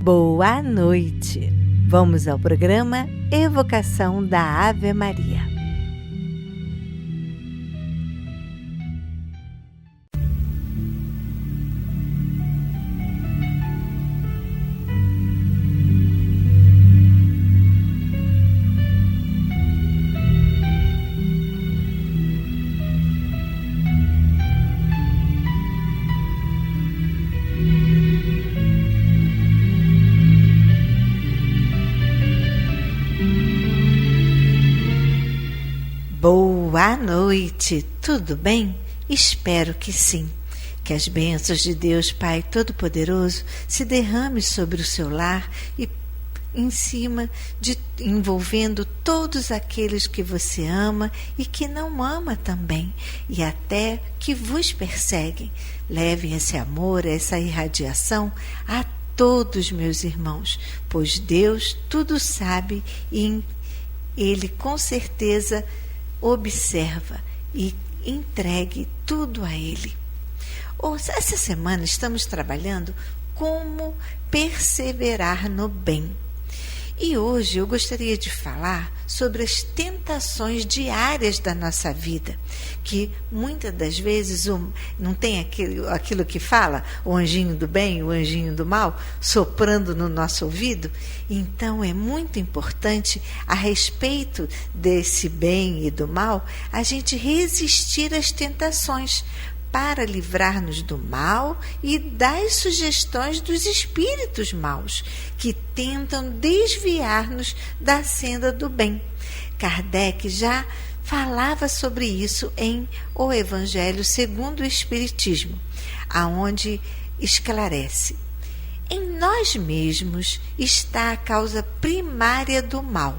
Boa noite! Vamos ao programa Evocação da Ave Maria. Boa noite, tudo bem? Espero que sim. Que as bênçãos de Deus Pai Todo-Poderoso se derrame sobre o seu lar e envolvendo todos aqueles que você ama e que não ama também, e até que vos perseguem. Levem esse amor, essa irradiação a todos meus irmãos, pois Deus tudo sabe e Ele com certeza observa e entregue tudo a Ele. Essa semana estamos trabalhando como perseverar no bem. E hoje eu gostaria de falar sobre as tentações diárias da nossa vida, que muitas das vezes não tem aquilo que fala, o anjinho do bem e o anjinho do mal, soprando no nosso ouvido. Então é muito importante, a respeito desse bem e do mal, a gente resistir às tentações, para livrar-nos do mal e das sugestões dos espíritos maus, que tentam desviar-nos da senda do bem. Kardec já falava sobre isso em O Evangelho segundo o Espiritismo, aonde esclarece: em nós mesmos está a causa primária do mal,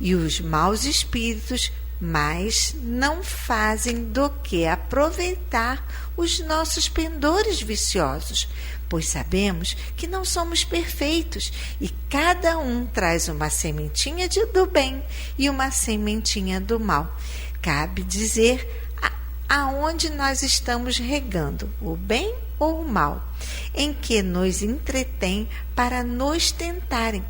e os maus espíritos mas não fazem do que aproveitar os nossos pendores viciosos, pois sabemos que não somos perfeitos e cada um traz uma sementinha do bem e uma sementinha do mal. Cabe dizer aonde nós estamos regando, o bem ou o mal, em que nos entretém para nos tentarem.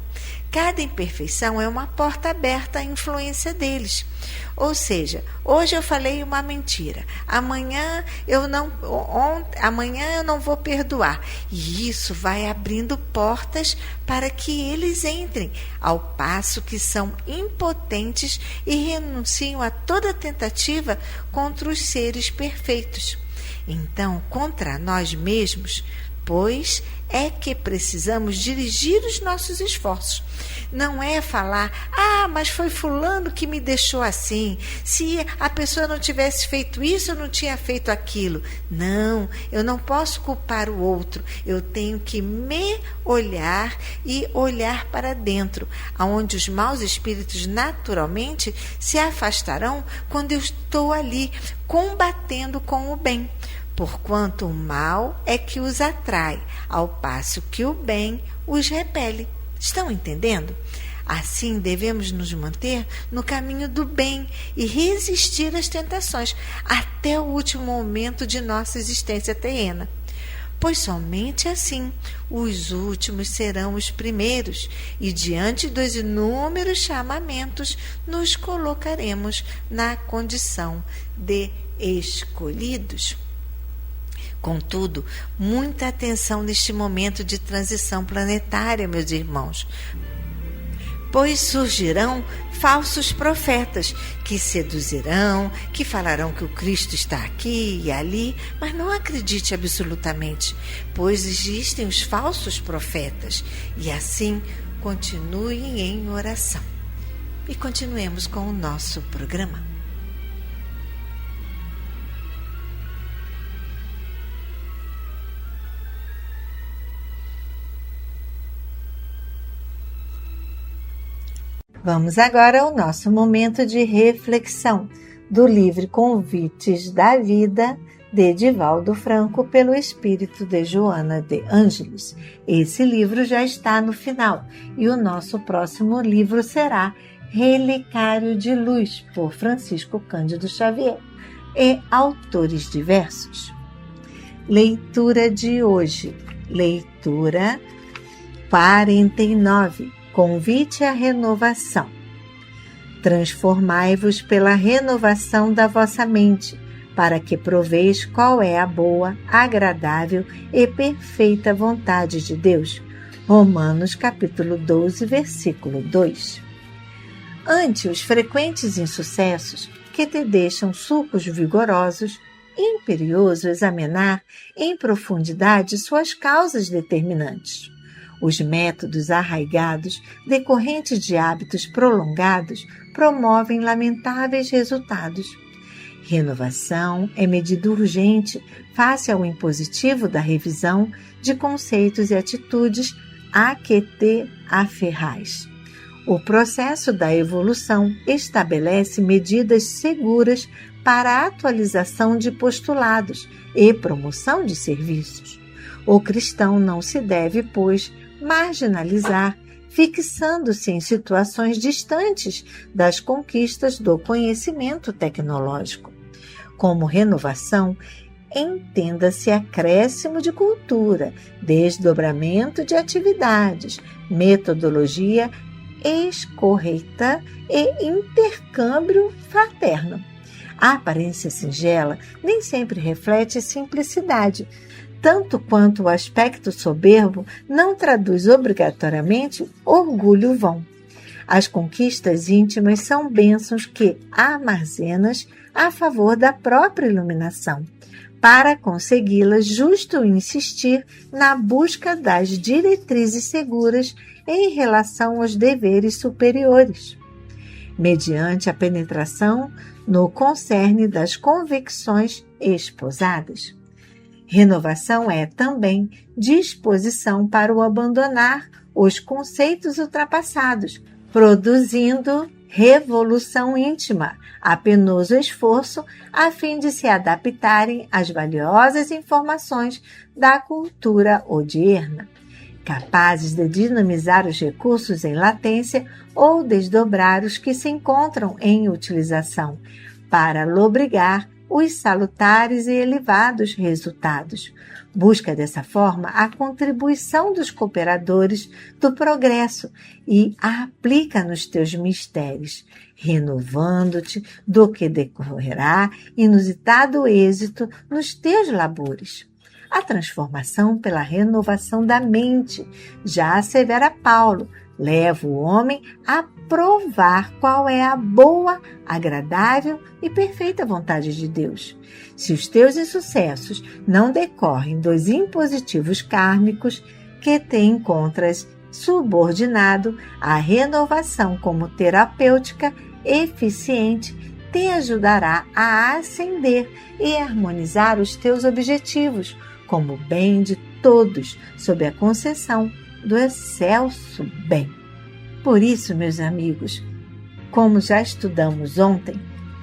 Cada imperfeição é uma porta aberta à influência deles. Ou seja, hoje eu falei uma mentira, amanhã eu não vou perdoar. E isso vai abrindo portas para que eles entrem, ao passo que são impotentes e renunciam a toda tentativa contra os seres perfeitos. Então, contra nós mesmos, pois é que precisamos dirigir os nossos esforços. Não é falar, mas foi fulano que me deixou assim. Se a pessoa não tivesse feito isso, eu não tinha feito aquilo. Não, eu não posso culpar o outro. Eu tenho que me olhar e olhar para dentro, aonde os maus espíritos naturalmente se afastarão quando eu estou ali combatendo com o bem. Porquanto o mal é que os atrai, ao passo que o bem os repele. Estão entendendo? Assim devemos nos manter no caminho do bem e resistir às tentações até o último momento de nossa existência terrena. Pois somente assim os últimos serão os primeiros, e diante dos inúmeros chamamentos nos colocaremos na condição de escolhidos. Contudo, muita atenção neste momento de transição planetária, meus irmãos, pois surgirão falsos profetas que seduzirão, que falarão que o Cristo está aqui e ali, mas não acredite absolutamente, pois existem os falsos profetas, e assim continuem em oração. E continuemos com o nosso programa. Vamos agora ao nosso momento de reflexão do livro Convites da Vida, de Divaldo Franco, pelo espírito de Joana de Ângeles. Esse livro já está no final e o nosso próximo livro será Relicário de Luz, por Francisco Cândido Xavier, e autores diversos. Leitura de hoje. Leitura 49. Convite à renovação. Transformai-vos pela renovação da vossa mente, para que proveis qual é a boa, agradável e perfeita vontade de Deus. Romanos capítulo 12, versículo 2. Ante os frequentes insucessos que te deixam sulcos vigorosos, é imperioso examinar em profundidade suas causas determinantes. Os métodos arraigados, decorrentes de hábitos prolongados, promovem lamentáveis resultados. Renovação é medida urgente face ao impositivo da revisão de conceitos e atitudes a que te aferrais. O processo da evolução estabelece medidas seguras para a atualização de postulados e promoção de serviços. O cristão não se deve, pois, marginalizar, fixando-se em situações distantes das conquistas do conhecimento tecnológico. Como renovação, entenda-se acréscimo de cultura, desdobramento de atividades, metodologia escorreita e intercâmbio fraterno. A aparência singela nem sempre reflete simplicidade, tanto quanto o aspecto soberbo não traduz obrigatoriamente orgulho vão. As conquistas íntimas são bênçãos que armazenas a favor da própria iluminação. Para consegui-las, justo insistir na busca das diretrizes seguras em relação aos deveres superiores, mediante a penetração no concerne das convicções esposadas. Renovação é também disposição para o abandonar os conceitos ultrapassados, produzindo revolução íntima, a penoso esforço a fim de se adaptarem às valiosas informações da cultura odierna, capazes de dinamizar os recursos em latência ou desdobrar os que se encontram em utilização, para lobrigar os salutares e elevados resultados. Busca dessa forma a contribuição dos cooperadores do progresso e a aplica nos teus mistérios, renovando-te do que decorrerá inusitado êxito nos teus labores. A transformação pela renovação da mente, já assevera Paulo, leva o homem a provar qual é a boa, agradável e perfeita vontade de Deus. Se os teus insucessos não decorrem dos impositivos kármicos que te encontras subordinado, a renovação como terapêutica eficiente te ajudará a ascender e harmonizar os teus objetivos como bem de todos, sob a concessão do excelso bem. Por isso, meus amigos, como já estudamos ontem,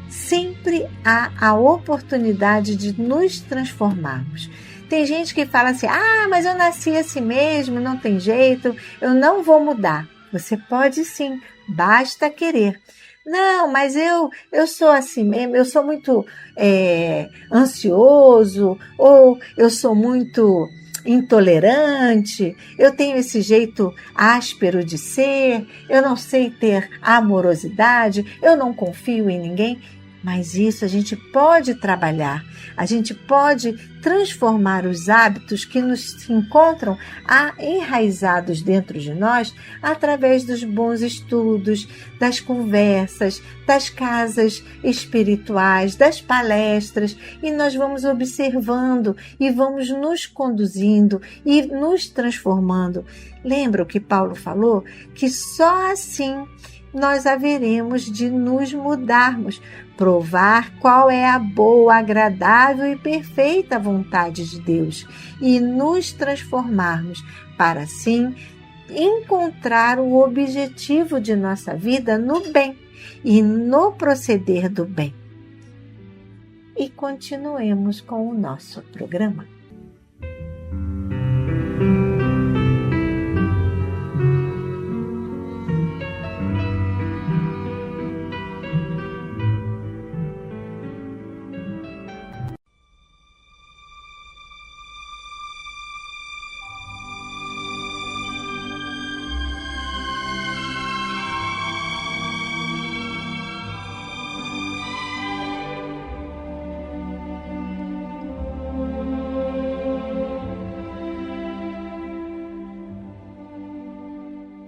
sempre há a oportunidade de nos transformarmos. Tem gente que fala assim, mas eu nasci assim mesmo, não tem jeito, eu não vou mudar. Você pode sim, basta querer. Não, mas eu sou assim mesmo, eu sou muito ansioso, ou eu sou muito intolerante, eu tenho esse jeito áspero de ser, eu não sei ter amorosidade, eu não confio em ninguém. Mas isso a gente pode trabalhar, a gente pode transformar os hábitos que nos encontram enraizados dentro de nós através dos bons estudos, das conversas, das casas espirituais, das palestras, e nós vamos observando e vamos nos conduzindo e nos transformando. Lembra o que Paulo falou? Que só assim nós haveremos de nos mudarmos, provar qual é a boa, agradável e perfeita vontade de Deus e nos transformarmos para, assim, encontrar o objetivo de nossa vida no bem e no proceder do bem. E continuemos com o nosso programa.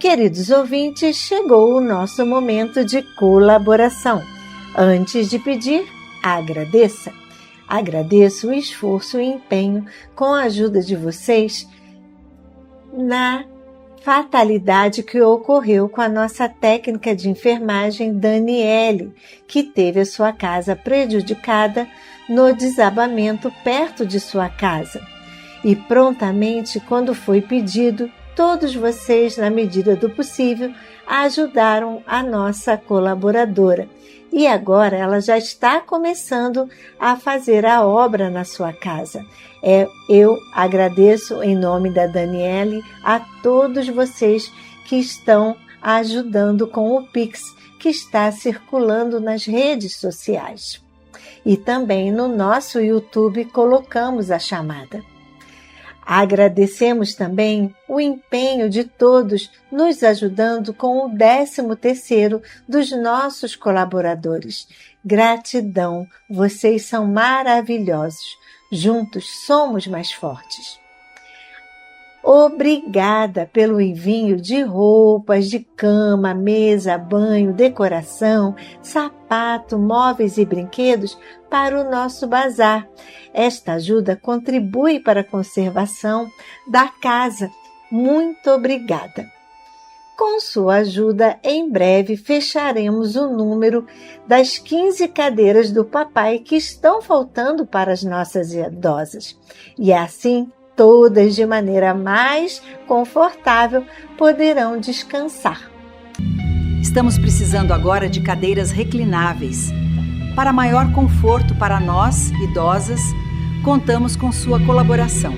Queridos ouvintes, chegou o nosso momento de colaboração. Antes de pedir, agradeça. Agradeço o esforço e empenho com a ajuda de vocês na fatalidade que ocorreu com a nossa técnica de enfermagem Daniele, que teve a sua casa prejudicada no desabamento perto de sua casa. E prontamente, quando foi pedido, todos vocês, na medida do possível, ajudaram a nossa colaboradora. E agora ela já está começando a fazer a obra na sua casa. Eu agradeço em nome da Daniele a todos vocês que estão ajudando com o Pix, que está circulando nas redes sociais. E também no nosso YouTube colocamos a chamada. Agradecemos também o empenho de todos nos ajudando com o 13º dos nossos colaboradores. Gratidão, vocês são maravilhosos. Juntos somos mais fortes. Obrigada pelo envio de roupas, de cama, mesa, banho, decoração, sapato, móveis e brinquedos para o nosso bazar. Esta ajuda contribui para a conservação da casa. Muito obrigada. Com sua ajuda, em breve fecharemos o número das 15 cadeiras do papai que estão faltando para as nossas idosas. E assim, todas de maneira mais confortável poderão descansar. Estamos precisando agora de cadeiras reclináveis. Para maior conforto para nós, idosas, contamos com sua colaboração.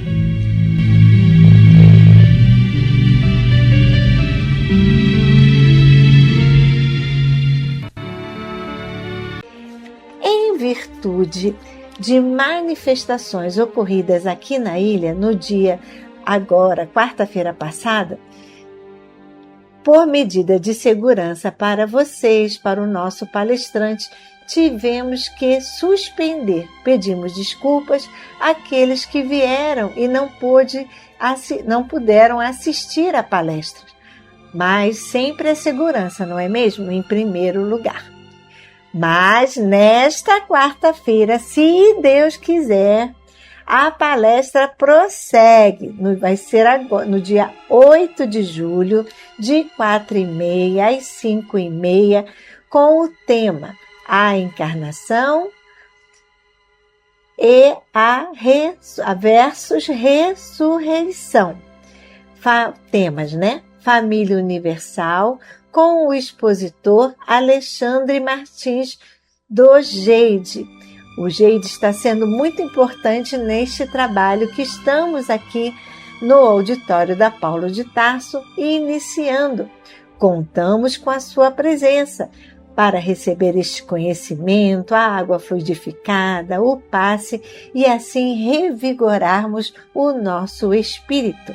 Em virtude de manifestações ocorridas aqui na ilha no dia agora, quarta-feira passada, por medida de segurança para vocês, para o nosso palestrante, tivemos que suspender. Pedimos desculpas àqueles que vieram e não puderam assistir à palestra. Mas sempre a segurança, não é mesmo? Em primeiro lugar. Mas nesta quarta-feira, se Deus quiser, a palestra prossegue. Vai ser agora, no dia 8 de julho, de 4h30 às 5h30, com o tema A Encarnação e a versus Ressurreição. Temas, né? Família Universal, com o expositor Alexandre Martins do Geide. O Geide está sendo muito importante neste trabalho que estamos aqui no auditório da Paulo de Tarso iniciando. Contamos com a sua presença para receber este conhecimento, a água fluidificada, o passe e assim revigorarmos o nosso espírito.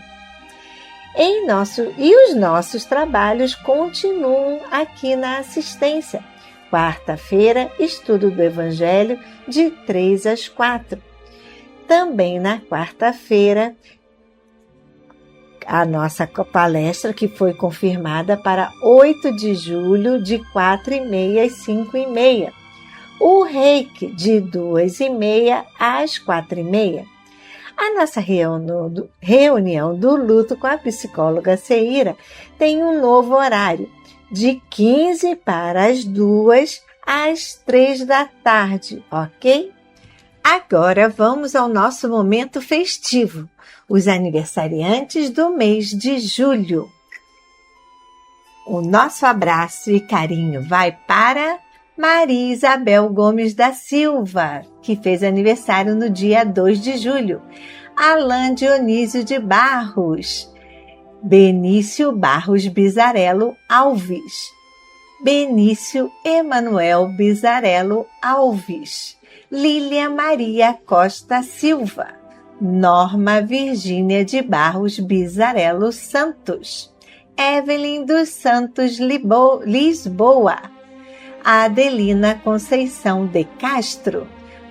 E os nossos trabalhos continuam aqui na assistência. Quarta-feira, estudo do Evangelho de 3 às 4. Também na quarta-feira, a nossa palestra que foi confirmada para 8 de julho, de 4h30 às 5h30. O Reiki, de 2h30 às 4h30. A nossa reunião do luto com a psicóloga Ceira tem um novo horário, de 15 para as 2 às 3 da tarde, ok? Agora vamos ao nosso momento festivo, os aniversariantes do mês de julho. O nosso abraço e carinho vai para Maria Isabel Gomes da Silva, que fez aniversário no dia 2 de julho. Alain Dionísio de Barros. Benício Barros Bizarello Alves. Benício Emanuel Bizarello Alves. Lília Maria Costa Silva. Norma Virgínia de Barros Bizarello Santos. Evelyn dos Santos Lisboa. Adelina Conceição de Castro.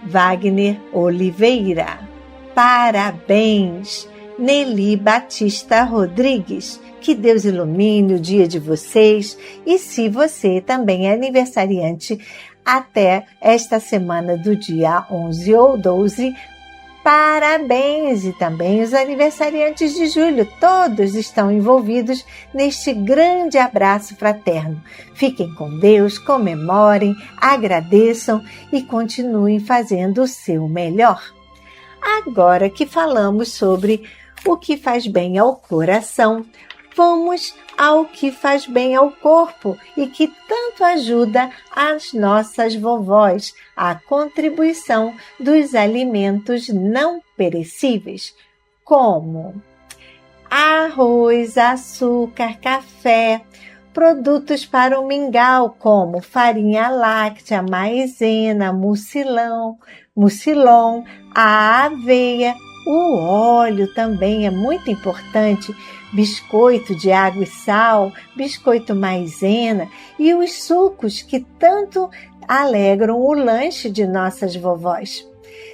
Wagner Oliveira. Parabéns! Nelly Batista Rodrigues. Que Deus ilumine o dia de vocês, e se você também é aniversariante até esta semana do dia 11 ou 12, parabéns! E também os aniversariantes de julho, todos estão envolvidos neste grande abraço fraterno. Fiquem com Deus, comemorem, agradeçam e continuem fazendo o seu melhor. Agora que falamos sobre o que faz bem ao coração, vamos ao que faz bem ao corpo e que tanto ajuda as nossas vovós, a contribuição dos alimentos não perecíveis, como arroz, açúcar, café, produtos para o mingau, como farinha láctea, maisena, mucilon, a aveia, o óleo também é muito importante, biscoito de água e sal, biscoito maisena e os sucos que tanto alegram o lanche de nossas vovós.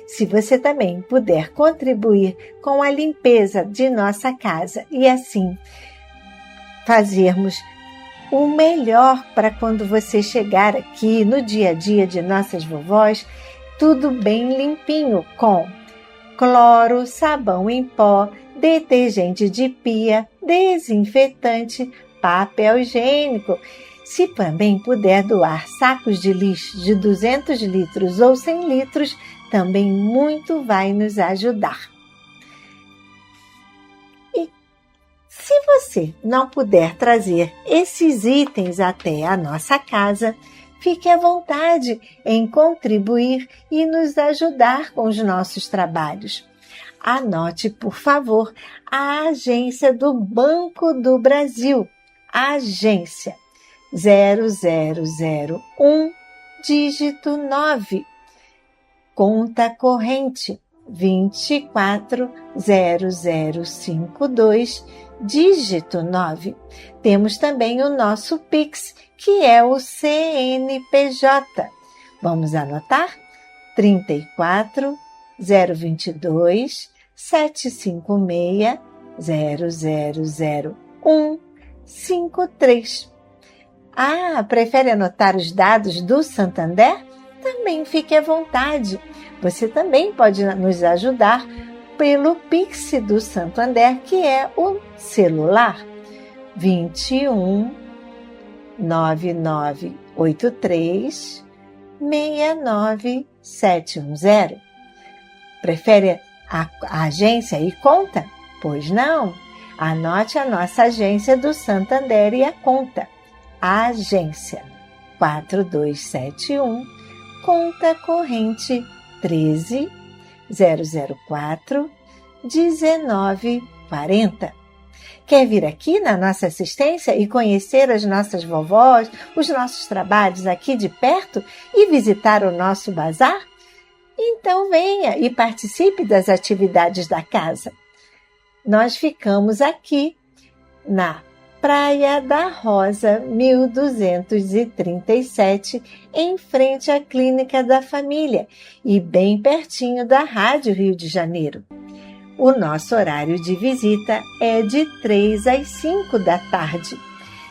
Se você também puder contribuir com a limpeza de nossa casa e assim fazermos o melhor para quando você chegar aqui no dia a dia de nossas vovós, tudo bem limpinho com cloro, sabão em pó, detergente de pia, desinfetante, papel higiênico. Se também puder doar sacos de lixo de 200 litros ou 100 litros, também muito vai nos ajudar. E se você não puder trazer esses itens até a nossa casa, fique à vontade em contribuir e nos ajudar com os nossos trabalhos. Anote, por favor, a agência do Banco do Brasil, a agência 0001, dígito 9, conta corrente 240052, dígito 9. Temos também o nosso Pix, que é o CNPJ. Vamos anotar? 34 022 756 000153. Prefere anotar os dados do Santander? Também fique à vontade. Você também pode nos ajudar pelo Pix do Santander, que é o celular 21 9983 69710. Prefere a agência e conta? Pois não? Anote a nossa agência do Santander e a conta. A agência 4271, conta corrente 13004 1940. Quer vir aqui na nossa assistência e conhecer as nossas vovós, os nossos trabalhos aqui de perto e visitar o nosso bazar? Então venha e participe das atividades da casa. Nós ficamos aqui na Praia da Rosa, 1237, em frente à Clínica da Família e bem pertinho da Rádio Rio de Janeiro. O nosso horário de visita é de 3 às 5 da tarde.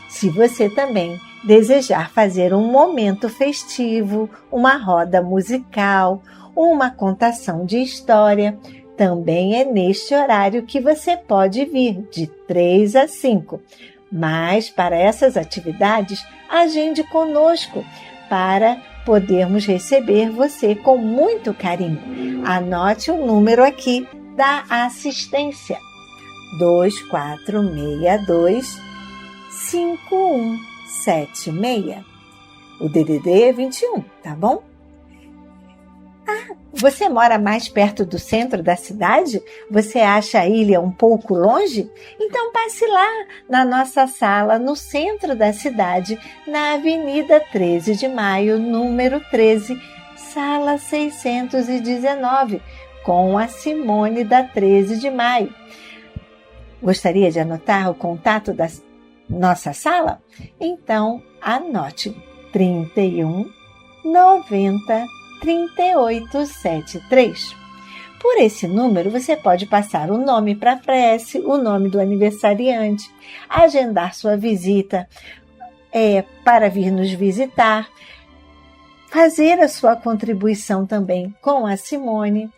Se você também desejar fazer um momento festivo, uma roda musical, uma contação de história, também é neste horário que você pode vir, de 3 a 5. Mas, para essas atividades, agende conosco para podermos receber você com muito carinho. Anote o número aqui da assistência: 2462 5176. O DDD é 21, tá bom? Você mora mais perto do centro da cidade? Você acha a ilha um pouco longe? Então passe lá na nossa sala no centro da cidade, na Avenida 13 de Maio, número 13, sala 619, com a Simone da 13 de Maio. Gostaria de anotar o contato da nossa sala? Então anote: 31 90 3873. Por esse número, você pode passar o nome para a prece, o nome do aniversariante, agendar sua visita para vir nos visitar, fazer a sua contribuição também com a Simone.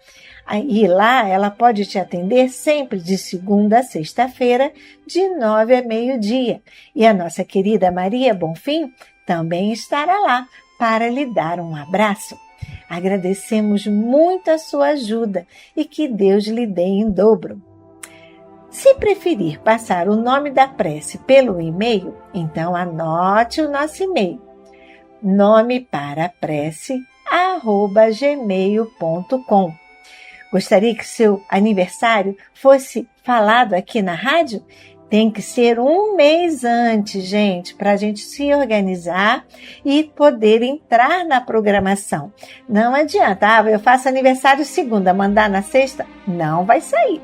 E lá ela pode te atender sempre de segunda a sexta-feira, de 9 a meio-dia. E a nossa querida Maria Bonfim também estará lá para lhe dar um abraço. Agradecemos muito a sua ajuda e que Deus lhe dê em dobro. Se preferir passar o nome da prece pelo e-mail, então anote o nosso e-mail: nomeparaprece@gmail.com. Gostaria que seu aniversário fosse falado aqui na rádio? Tem que ser um mês antes, gente, para a gente se organizar e poder entrar na programação. Não adianta, eu faço aniversário segunda, mandar na sexta, não vai sair.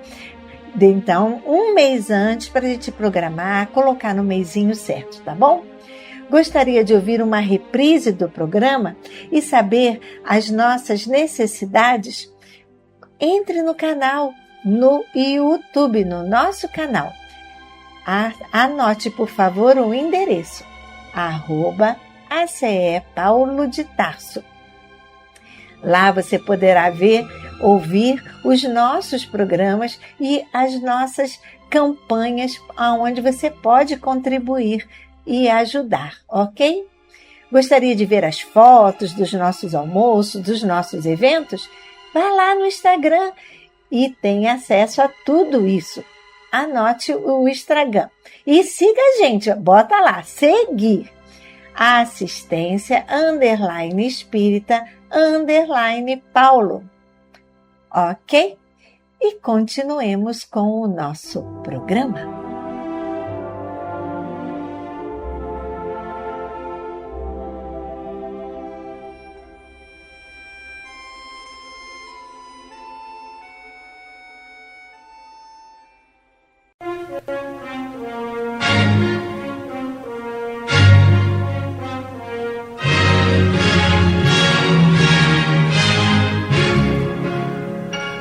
Então, um mês antes para a gente programar, colocar no mêsinho certo, tá bom? Gostaria de ouvir uma reprise do programa e saber as nossas necessidades? Entre no canal, no YouTube, no nosso canal. Anote, por favor, o endereço: @ACE Paulo de Tarso. Lá você poderá ouvir os nossos programas e as nossas campanhas, onde você pode contribuir e ajudar, ok? Gostaria de ver as fotos dos nossos almoços, dos nossos eventos? Vá lá no Instagram e tem acesso a tudo isso. Anote o Instagram e siga a gente, bota lá, seguir, assistência _espírita _Paulo, ok? E continuemos com o nosso programa.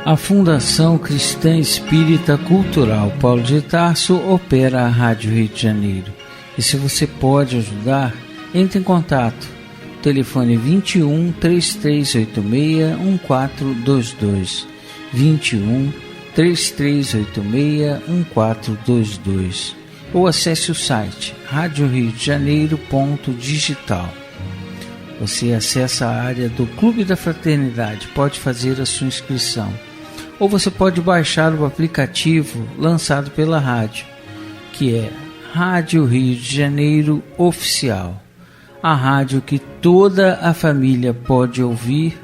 A Fundação Cristã Espírita Cultural Paulo de Tarso opera a Rádio Rio de Janeiro. E se você pode ajudar, entre em contato. Telefone 21 3386 1422. 21 3386 1422. Ou acesse o site radioriodejaneiro.digital. Você acessa a área do Clube da Fraternidade, pode fazer a sua inscrição. Ou você pode baixar o aplicativo lançado pela rádio, que é Rádio Rio de Janeiro Oficial. A rádio que toda a família pode ouvir,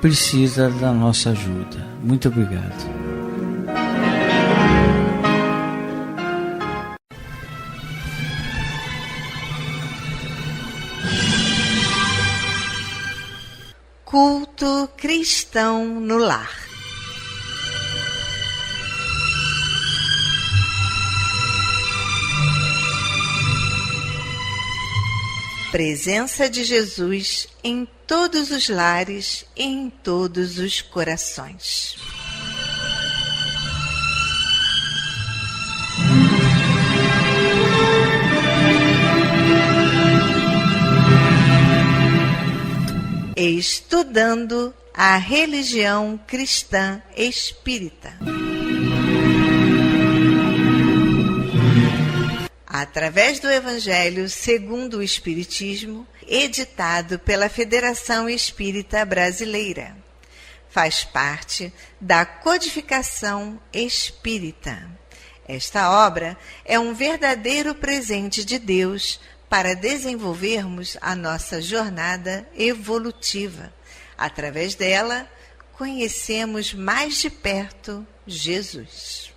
precisa da nossa ajuda. Muito obrigado. Culto cristão no lar. Presença de Jesus em todos os lares e em todos os corações. Estudando a religião cristã espírita. Através do Evangelho segundo o Espiritismo, editado pela Federação Espírita Brasileira. Faz parte da Codificação Espírita. Esta obra é um verdadeiro presente de Deus para desenvolvermos a nossa jornada evolutiva. Através dela, conhecemos mais de perto Jesus.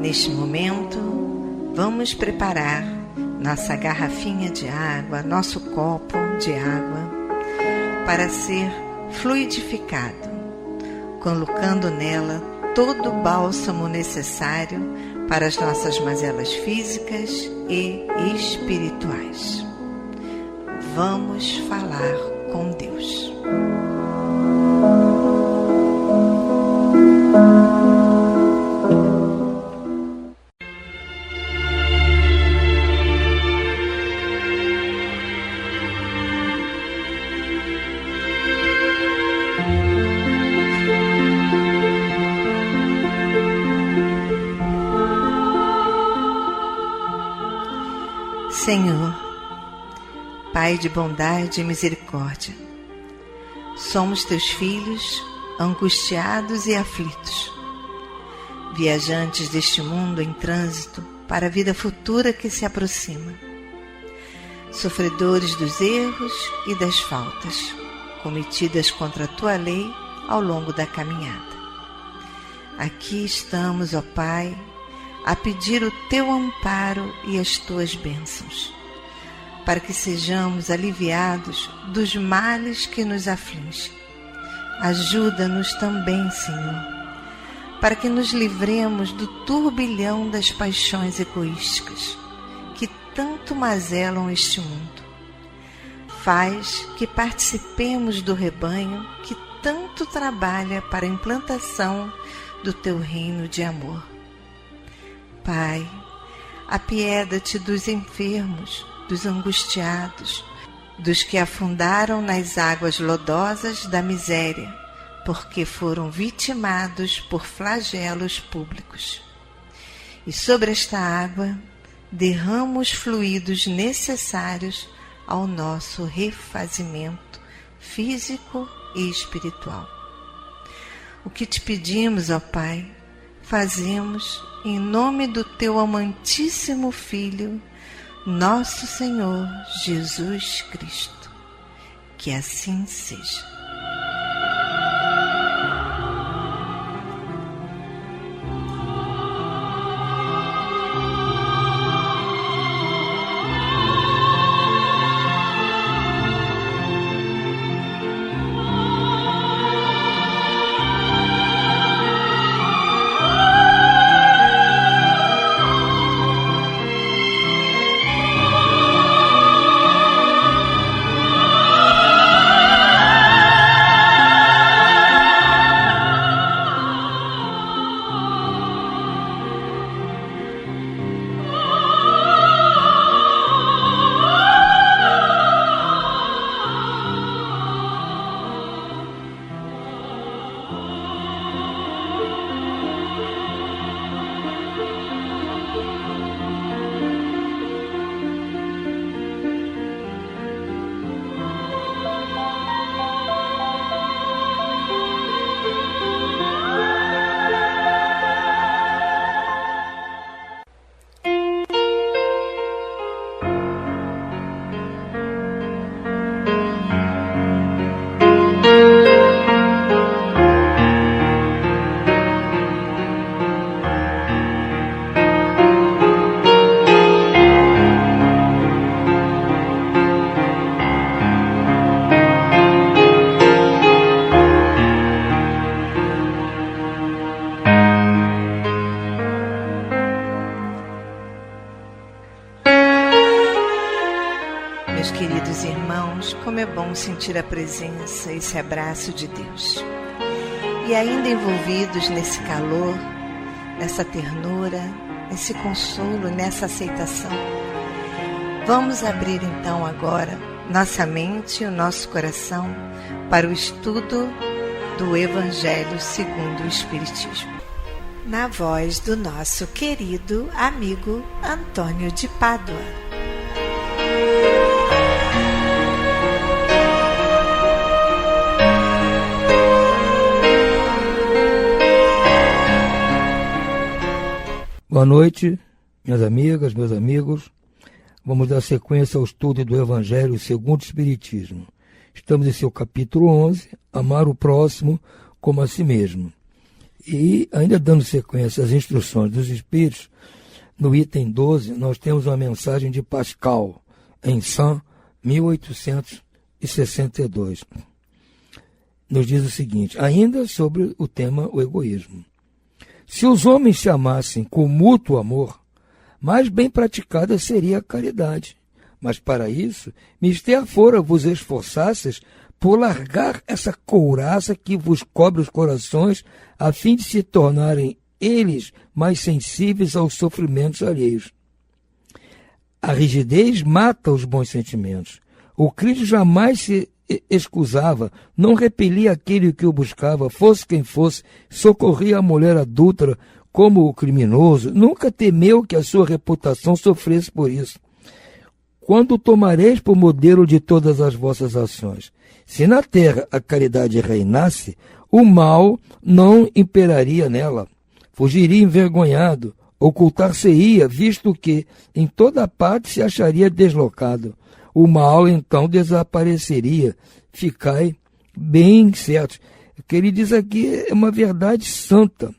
Neste momento, vamos preparar nossa garrafinha de água, nosso copo de água, para ser fluidificado. colocando nela todo o bálsamo necessário para as nossas mazelas físicas e espirituais. Vamos falar com Deus. Senhor, Pai de bondade e misericórdia, somos teus filhos, angustiados e aflitos, viajantes deste mundo em trânsito para a vida futura que se aproxima, sofredores dos erros e das faltas cometidas contra a tua lei ao longo da caminhada. Aqui estamos, ó Pai, a pedir o teu amparo e as tuas bênçãos, para que sejamos aliviados dos males que nos afligem. Ajuda-nos também, Senhor, para que nos livremos do turbilhão das paixões egoísticas que tanto mazelam este mundo. Faz que participemos do rebanho que tanto trabalha para a implantação do teu reino de amor. Pai, apieda-te dos enfermos, dos angustiados, dos que afundaram nas águas lodosas da miséria, porque foram vitimados por flagelos públicos. E sobre esta água derrama os fluidos necessários ao nosso refazimento físico e espiritual. O que te pedimos, ó Pai, fazemos em nome do teu amantíssimo Filho, nosso Senhor Jesus Cristo. Que assim seja. Meus queridos irmãos, como é bom sentir a presença, esse abraço de Deus. E ainda envolvidos nesse calor, nessa ternura, nesse consolo, nessa aceitação, vamos abrir então agora nossa mente e o nosso coração para o estudo do Evangelho segundo o Espiritismo. Na voz do nosso querido amigo Antônio de Pádua. Boa noite, minhas amigas, meus amigos. Vamos dar sequência ao estudo do Evangelho segundo o Espiritismo. Estamos em seu capítulo 11, Amar o Próximo como a si mesmo. E, ainda dando sequência às instruções dos Espíritos, no item 12, nós temos uma mensagem de Pascal, em Sã, 1862. nos diz o seguinte, ainda sobre o tema o egoísmo. Se os homens se amassem com mútuo amor, mais bem praticada seria a caridade. Mas para isso, mister fora vos esforçasses por largar essa couraça que vos cobre os corações, a fim de se tornarem eles mais sensíveis aos sofrimentos alheios. A rigidez mata os bons sentimentos. O Cristo jamais se excusava, não repelia aquele que o buscava, fosse quem fosse, socorria a mulher adúltera como o criminoso, nunca temeu que a sua reputação sofresse por isso. Quando tomareis por modelo de todas as vossas ações, se na terra a caridade reinasse, o mal não imperaria nela, fugiria envergonhado, ocultar-se-ia, visto que em toda parte se acharia deslocado. O mal então desapareceria, ficai bem certos. O que ele diz aqui é uma verdade santa.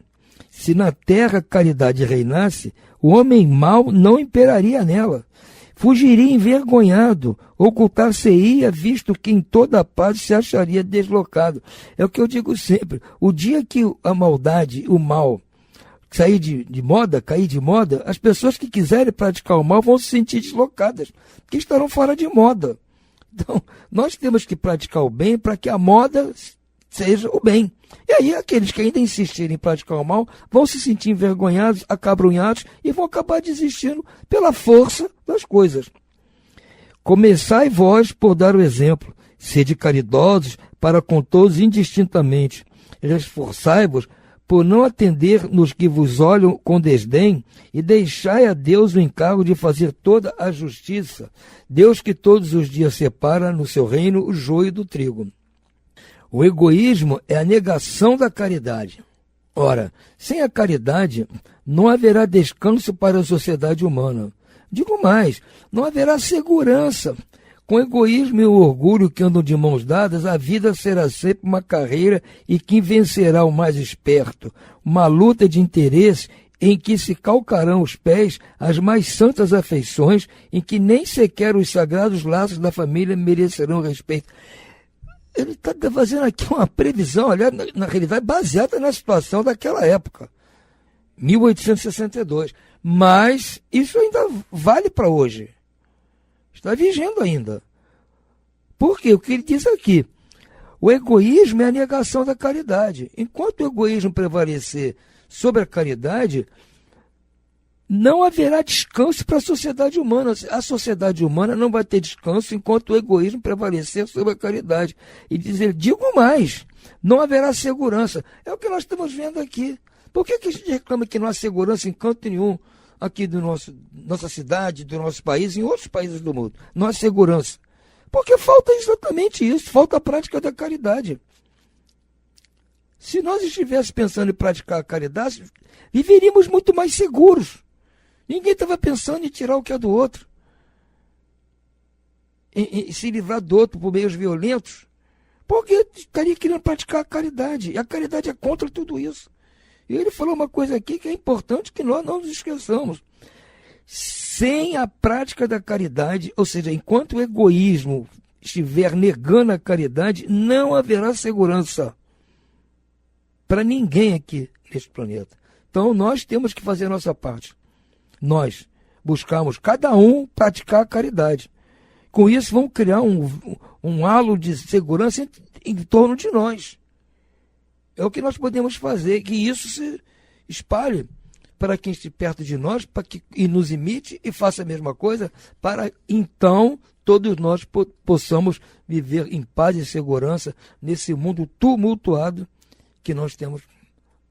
Se na terra a caridade reinasse, o homem mau não imperaria nela. Fugiria envergonhado, ocultar-se-ia, visto que em toda parte se acharia deslocado. É o que eu digo sempre. O dia que a maldade, o mal, sair de moda, cair de moda, as pessoas que quiserem praticar o mal vão se sentir deslocadas, porque estarão fora de moda. Então, nós temos que praticar o bem para que a moda seja o bem. E aí, aqueles que ainda insistirem em praticar o mal vão se sentir envergonhados, acabrunhados e vão acabar desistindo pela força das coisas. Começai vós por dar o exemplo, sede caridosos para com todos indistintamente. Esforçai-vos por não atender nos que vos olham com desdém, e deixai a Deus o encargo de fazer toda a justiça, Deus que todos os dias separa no seu reino o joio do trigo. O egoísmo é a negação da caridade. Ora, sem a caridade, não haverá descanso para a sociedade humana. Digo mais, não haverá segurança. Com o egoísmo e o orgulho que andam de mãos dadas, a vida será sempre uma carreira e quem vencerá o mais esperto, uma luta de interesse em que se calcarão os pés as mais santas afeições, em que nem sequer os sagrados laços da família merecerão respeito. Ele está fazendo aqui uma previsão, aliás, na realidade, baseada na situação daquela época, 1862. Mas isso ainda vale para hoje. Está vigendo ainda. Por quê? O que ele diz aqui? O egoísmo é a negação da caridade. Enquanto o egoísmo prevalecer sobre a caridade, não haverá descanso para a sociedade humana. A sociedade humana não vai ter descanso enquanto o egoísmo prevalecer sobre a caridade. E dizer, digo mais, não haverá segurança. É o que nós estamos vendo aqui. Por que a gente reclama que não há segurança em canto nenhum aqui nossa cidade, do nosso país, em outros países do mundo? Não há segurança. Porque falta exatamente isso, falta a prática da caridade. Se nós estivéssemos pensando em praticar a caridade, viveríamos muito mais seguros. Ninguém estava pensando em tirar o que é do outro, em se livrar do outro por meios violentos, porque estaria querendo praticar a caridade. E a caridade é contra tudo isso. E ele falou uma coisa aqui que é importante que nós não nos esqueçamos. Sem a prática da caridade, ou seja, enquanto o egoísmo estiver negando a caridade, não haverá segurança para ninguém aqui neste planeta. Então nós temos que fazer a nossa parte. Nós buscamos, cada um, praticar a caridade. Com isso, vamos criar um halo de segurança em torno de nós. É o que nós podemos fazer, que isso se espalhe para quem estiver perto de nós, e nos imite e faça a mesma coisa, para então todos nós possamos viver em paz e segurança nesse mundo tumultuado que nós temos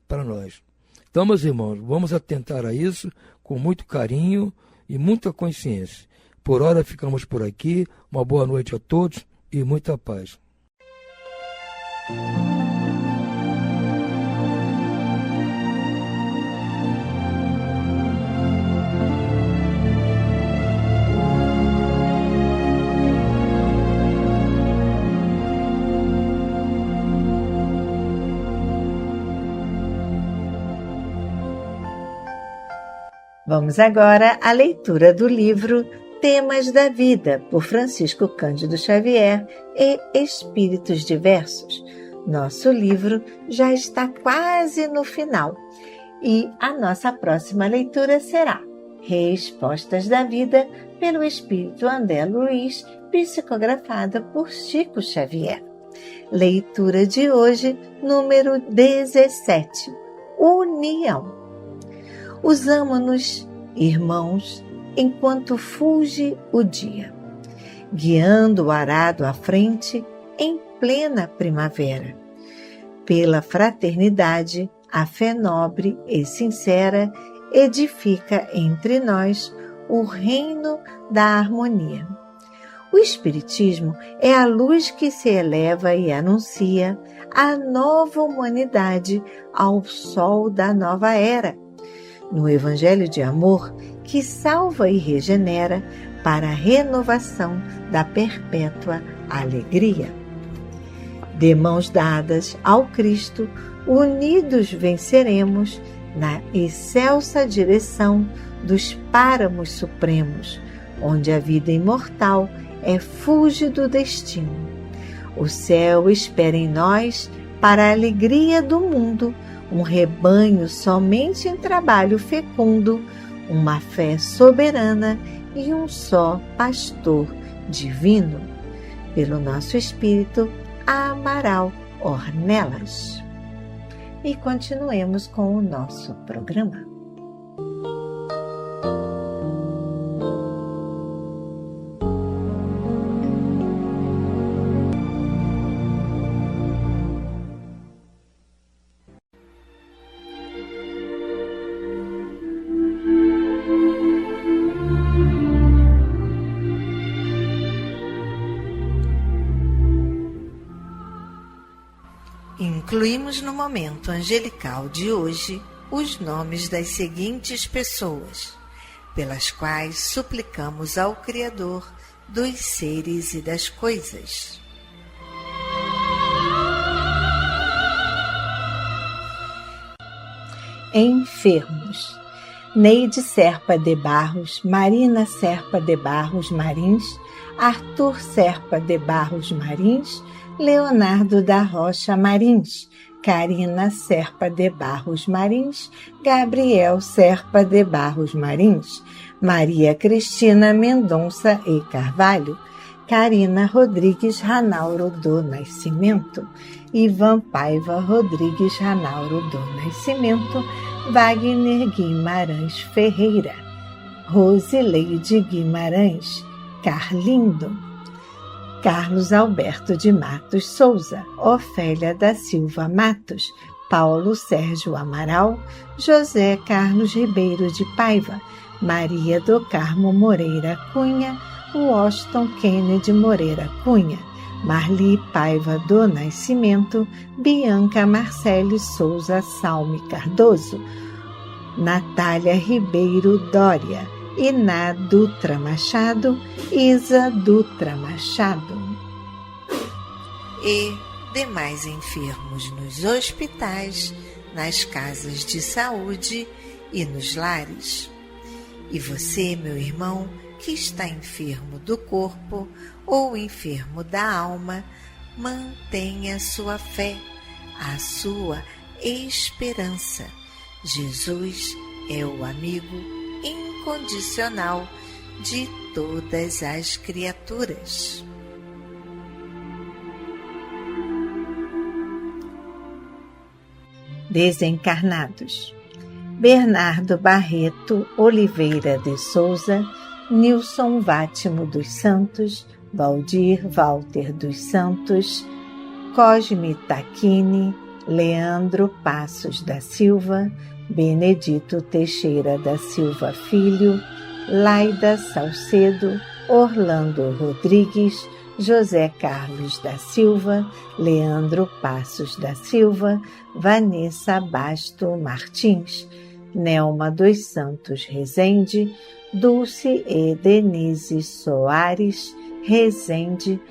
para nós. Então, meus irmãos, vamos atentar a isso com muito carinho e muita consciência. Por hora ficamos por aqui. Uma boa noite a todos e muita paz. Vamos agora à leitura do livro Temas da Vida, por Francisco Cândido Xavier e Espíritos Diversos, Nosso livro já está quase no final e a nossa próxima leitura será Respostas da Vida, pelo Espírito André Luiz, psicografada por Chico Xavier. Leitura de hoje, número 17. União. Usamo-nos, irmãos, enquanto fulge o dia, guiando o arado à frente em plena primavera. Pela fraternidade, a fé nobre e sincera edifica entre nós o reino da harmonia. O Espiritismo é a luz que se eleva e anuncia a nova humanidade ao sol da nova era. No Evangelho de amor, que salva e regenera para a renovação da perpétua alegria. De mãos dadas ao Cristo, unidos venceremos na excelsa direção dos páramos supremos, onde a vida imortal é fúlgido destino. O céu espera em nós, para a alegria do mundo, um rebanho somente em trabalho fecundo, uma fé soberana e um só pastor divino. Pelo nosso Espírito, Amaral Ornelas. E continuemos com o nosso programa. Incluímos no momento angelical de hoje os nomes das seguintes pessoas, pelas quais suplicamos ao Criador dos seres e das coisas. Enfermos. Neide Serpa de Barros, Marina Serpa de Barros Marins, Arthur Serpa de Barros Marins, Leonardo da Rocha Marins, Carina Serpa de Barros Marins, Gabriel Serpa de Barros Marins, Maria Cristina Mendonça e Carvalho, Carina Rodrigues Ranauro do Nascimento, Ivan Paiva Rodrigues Ranauro do Nascimento, Wagner Guimarães Ferreira, Rosileide Guimarães, Carlindo, Carlos Alberto de Matos Souza, Ofélia da Silva Matos, Paulo Sérgio Amaral, José Carlos Ribeiro de Paiva, Maria do Carmo Moreira Cunha, Washington Kennedy Moreira Cunha, Marli Paiva do Nascimento, Bianca Marcele Souza Salme Cardoso, Natália Ribeiro Dória, Iná Dutra Machado, Isa Dutra Machado. E demais enfermos nos hospitais, nas casas de saúde e nos lares. E você, meu irmão, que está enfermo do corpo ou enfermo da alma, mantenha a sua fé, a sua esperança. Jesus é o amigo incondicional de todas as criaturas. Desencarnados. Bernardo Barreto Oliveira de Souza, Nilson Vátimo dos Santos, Valdir Walter dos Santos, Cosme Tacchini, Leandro Passos da Silva, Benedito Teixeira da Silva Filho, Laida Salcedo, Orlando Rodrigues, José Carlos da Silva, Leandro Passos da Silva, Vanessa Basto Martins, Nelma dos Santos Rezende, Dulce e Denise Soares Rezende,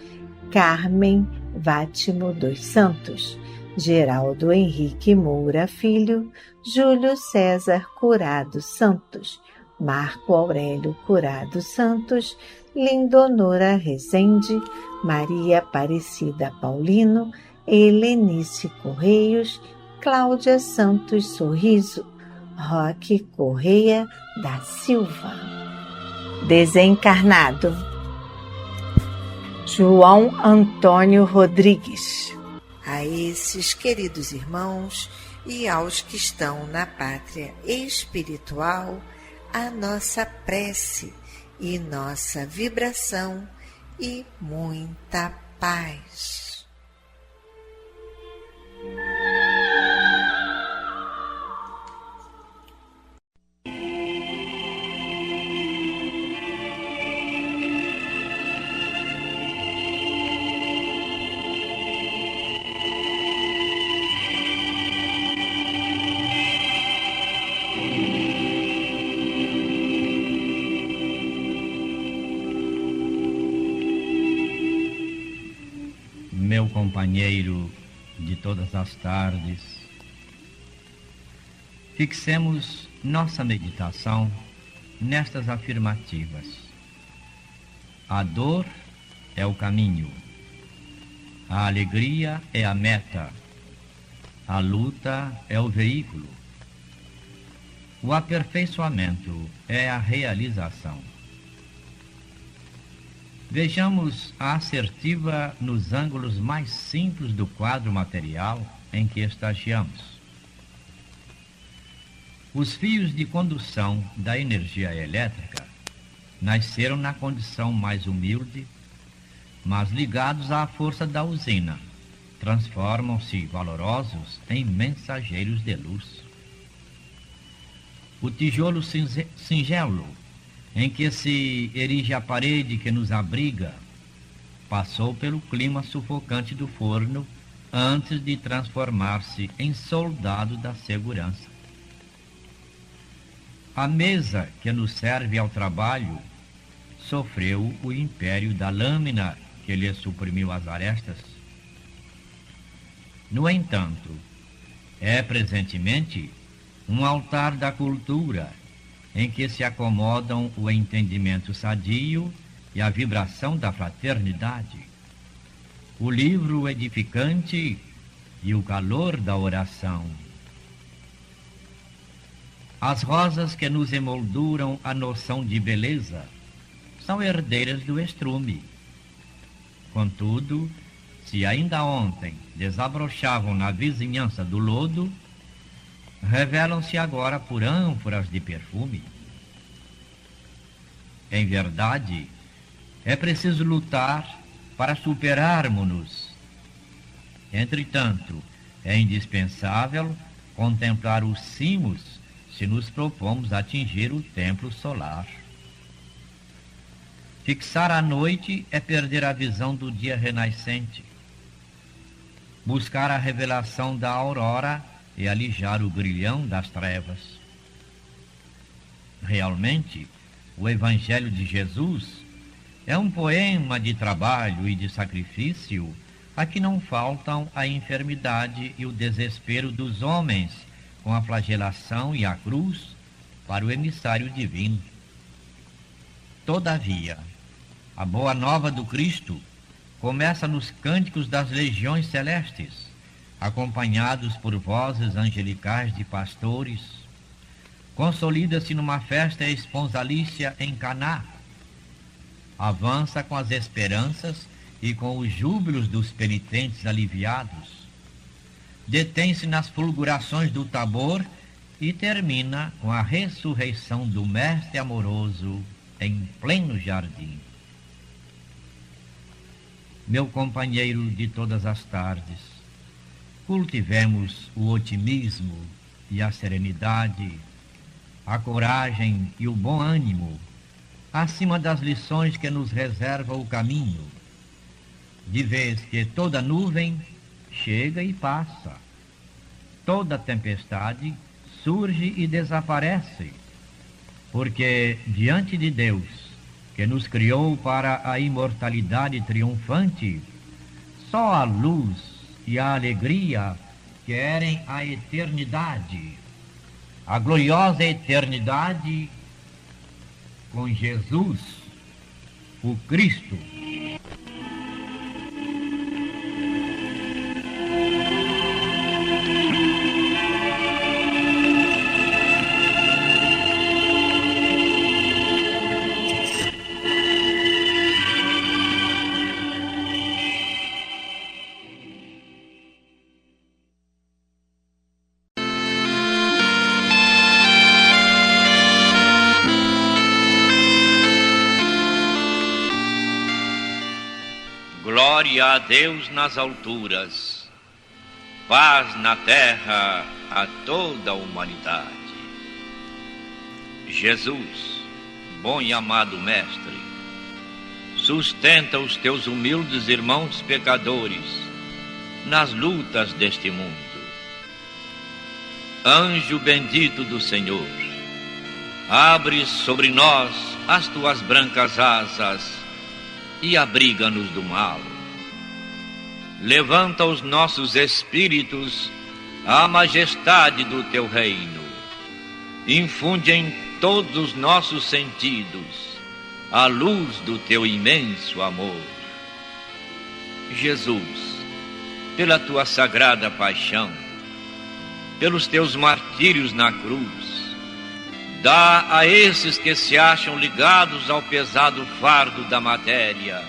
Carmen Vátimo dos Santos, Geraldo Henrique Moura Filho, Júlio César Curado Santos, Marco Aurélio Curado Santos, Lindonora Rezende, Maria Aparecida Paulino, Helenice Correios, Cláudia Santos Sorriso, Roque Correia da Silva. Desencarnado: João Antônio Rodrigues. A esses queridos irmãos e aos que estão na pátria espiritual, a nossa prece e nossa vibração e muita paz. Meu companheiro de todas as tardes, fixemos nossa meditação nestas afirmativas. A dor é o caminho, a alegria é a meta, a luta é o veículo, o aperfeiçoamento é a realização. Vejamos a assertiva nos ângulos mais simples do quadro material em que estagiamos. Os fios de condução da energia elétrica nasceram na condição mais humilde, mas ligados à força da usina, transformam-se valorosos em mensageiros de luz. O tijolo singelo em que se erige a parede que nos abriga, passou pelo clima sufocante do forno antes de transformar-se em soldado da segurança. A mesa que nos serve ao trabalho sofreu o império da lâmina que lhe suprimiu as arestas. No entanto, é presentemente um altar da cultura em que se acomodam o entendimento sadio e a vibração da fraternidade, o livro edificante e o calor da oração. As rosas que nos emolduram a noção de beleza são herdeiras do estrume. Contudo, se ainda ontem desabrochavam na vizinhança do lodo, revelam-se agora por ânforas de perfume. Em verdade, é preciso lutar para superarmos-nos. Entretanto, é indispensável contemplar os cimos se nos propomos atingir o templo solar. Fixar a noite é perder a visão do dia renascente. Buscar a revelação da aurora e alijar o grilhão das trevas. Realmente, o Evangelho de Jesus é um poema de trabalho e de sacrifício a que não faltam a enfermidade e o desespero dos homens com a flagelação e a cruz para o emissário divino. Todavia, a boa nova do Cristo começa nos cânticos das legiões celestes, acompanhados por vozes angelicais de pastores, consolida-se numa festa esponsalícia em Caná, avança com as esperanças e com os júbilos dos penitentes aliviados, detém-se nas fulgurações do Tabor e termina com a ressurreição do Mestre amoroso em pleno jardim. Meu companheiro de todas as tardes, cultivemos o otimismo e a serenidade, a coragem e o bom ânimo, acima das lições que nos reserva o caminho, de vez que toda nuvem chega e passa, toda tempestade surge e desaparece, porque diante de Deus, que nos criou para a imortalidade triunfante, só a luz e a alegria querem a eternidade, a gloriosa eternidade com Jesus, o Cristo. Glória a Deus nas alturas, paz na terra a toda a humanidade. Jesus, bom e amado Mestre, sustenta os teus humildes irmãos pecadores nas lutas deste mundo. Anjo bendito do Senhor, abre sobre nós as tuas brancas asas e abriga-nos do mal. Levanta os nossos espíritos à majestade do teu reino. Infunde em todos os nossos sentidos a luz do teu imenso amor. Jesus, pela tua sagrada paixão, pelos teus martírios na cruz, dá a esses que se acham ligados ao pesado fardo da matéria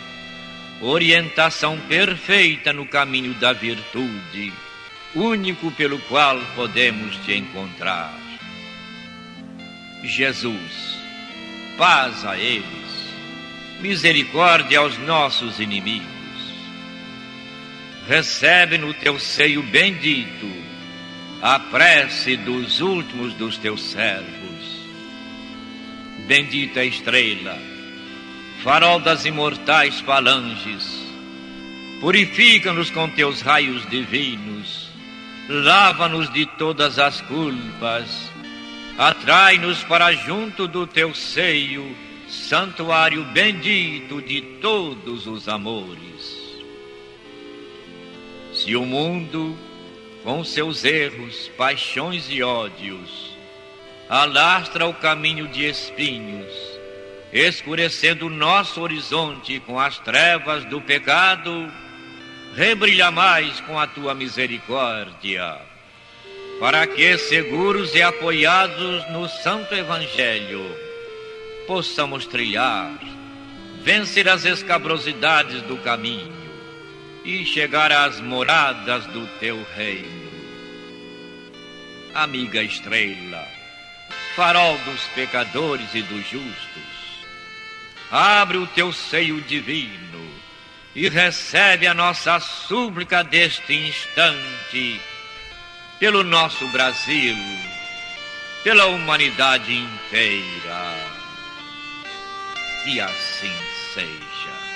orientação perfeita no caminho da virtude, único pelo qual podemos te encontrar. Jesus, paz a eles, misericórdia aos nossos inimigos. Recebe no teu seio bendito a prece dos últimos dos teus servos. Bendita estrela, farol das imortais falanges, purifica-nos com teus raios divinos, lava-nos de todas as culpas, atrai-nos para junto do teu seio, santuário bendito de todos os amores. Se o mundo, com seus erros, paixões e ódios, alastra o caminho de espinhos, escurecendo o nosso horizonte com as trevas do pecado, rebrilha mais com a tua misericórdia, para que, seguros e apoiados no Santo Evangelho, possamos trilhar, vencer as escabrosidades do caminho e chegar às moradas do teu reino. Amiga estrela, farol dos pecadores e dos justos, abre o teu seio divino e recebe a nossa súplica deste instante pelo nosso Brasil, pela humanidade inteira. E assim seja.